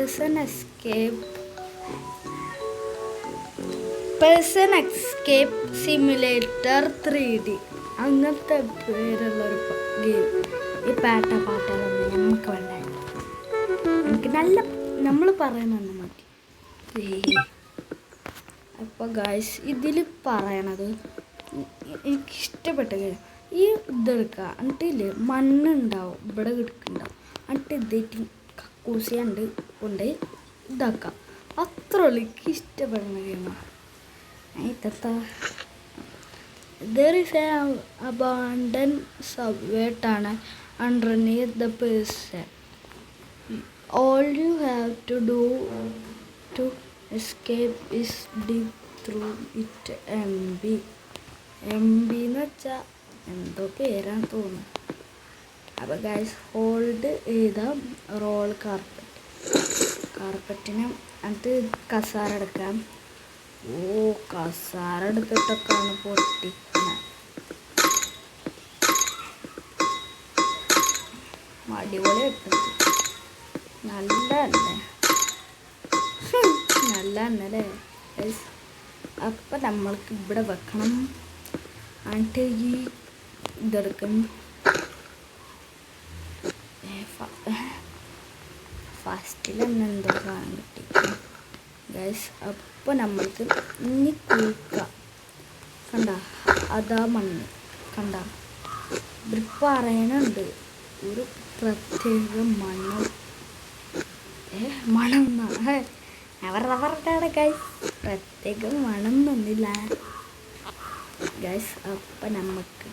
Person escape simulator 3D അങ്ങനത്തെ പേരുള്ളൊരു game. ഈ പാട്ടുകളൊന്നും നമുക്ക് വേണ്ടായിരുന്നു. എനിക്ക് നല്ല നമ്മൾ പറയുന്നത് മതി. അപ്പോൾ ഗായ്സ് ഇതിൽ പറയണത് എനിക്കിഷ്ടപ്പെട്ട കാര്യം ഈ ഇതെടുക്കുക എന്നിട്ടില്ലേ മണ്ണുണ്ടാവും ഇവിടെ കിടക്കുന്നുണ്ടാവും എന്നിട്ട് ഇതേറ്റ് കക്കൂസിയുണ്ട് കൊണ്ട് ഇതാക്കാം. അത്ര ഉള്ളു എനിക്ക് ഇഷ്ടപ്പെടുന്ന ഗെയിമാണ്. There is an abandoned subway tunnel underneath the prison. All you have to do to escape is dig through it. MB എന്ന് വെച്ചാൽ എന്തോ പേരാണ് തോന്നുന്നു. അപ്പോൾ ഗൈസ് ഹോൾഡ് ചെയ്ത റോൾ കാർപ്പറ്റിന് എന്നിട്ട് കസാര എടുക്കാം. കസാര എടുത്തിട്ടൊക്കെയാണ് പൊട്ടിക്കുന്നത്. അടിപൊളി എടുത്തിട്ട് നല്ല അല്ലേ ഗൈസ്. അപ്പം നമ്മൾക്ക് ഇവിടെ വെക്കണം. എന്നിട്ട് ഈ ഇതെടുക്കും. ഫസ്റ്റിൽ തന്നെ എന്തോ കാണാൻ കിട്ടി ഗൈസ്. അപ്പോൾ നമ്മൾക്ക് ഇനി കുഴിക്കാം. കണ്ട അതാ മണ്ണ് കണ്ട ഇവിടെ പറയുന്നുണ്ട് ഒരു പ്രത്യേക മണം അവരുടെ ഗൈസ് പ്രത്യേക മണം ഒന്നില്ല ഗൈസ്. അപ്പം നമുക്ക്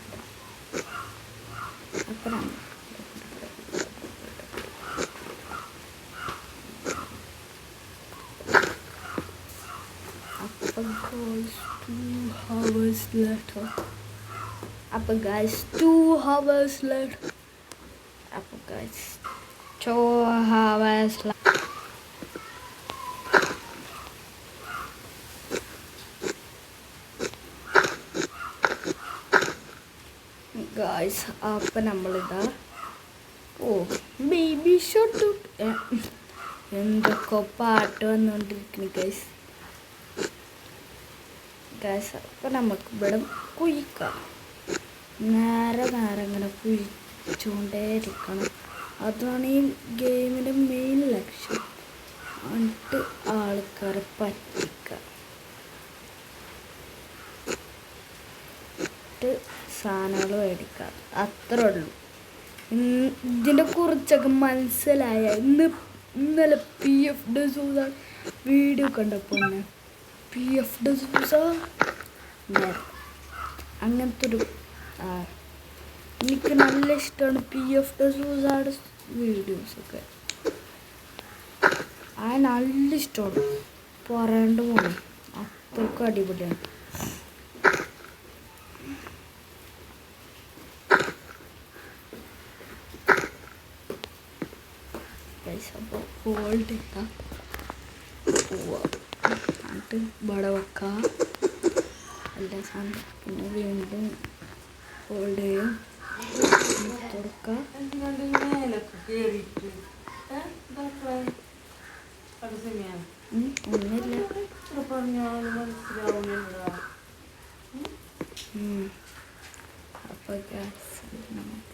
Upper guys, 2 hours later. Upper guys, 2 hours later. Guys, അപ്പം നമ്മളിതാ ബേബി ഷോട്ട് എന്തൊക്കെ പാട്ട് വന്നുകൊണ്ടിരിക്കുന്നു ഗൈസ്. അപ്പം നമുക്ക് ഇവിടെ കുഴിക്കാം. നേരെ ഇങ്ങനെ കുഴിച്ചുകൊണ്ടേയിരിക്കണം. അതാണ് ഈ ഗെയിമിൻ്റെ മെയിൻ ലക്ഷ്യം. എന്നിട്ട് ആൾക്കാരെ പറ്റിക്കുക. സാധനങ്ങൾ മേടിക്കുക. അത്രേ ഉള്ളൂ. ഇതിനെ കുറിച്ചൊക്കെ മനസ്സിലായ ഇന്നലെ PF ഡസൂസ വീഡിയോ കണ്ടപ്പോൾ PF ഡസൂസ അങ്ങനത്തെ ഒരു എനിക്ക് നല്ല ഇഷ്ടമാണ് PF ഡസൂസയുടെ വീഡിയോസൊക്കെ. നല്ല ഇഷ്ടമാണ്. പറയേണ്ട പോലെ അത്രക്കും അടിപൊളിയാണ്. അപ്പോൾ ഹോൾഡ് ചെയ്താൽ പോവാം. എന്നിട്ട് ഇവിടെ വെക്കാം എല്ലാ സാധനം. പിന്നെ വീണ്ടും ഹോൾഡ് ചെയ്യും തുറക്കാം. ഒന്നുമില്ല. അപ്പോൾ നമുക്ക്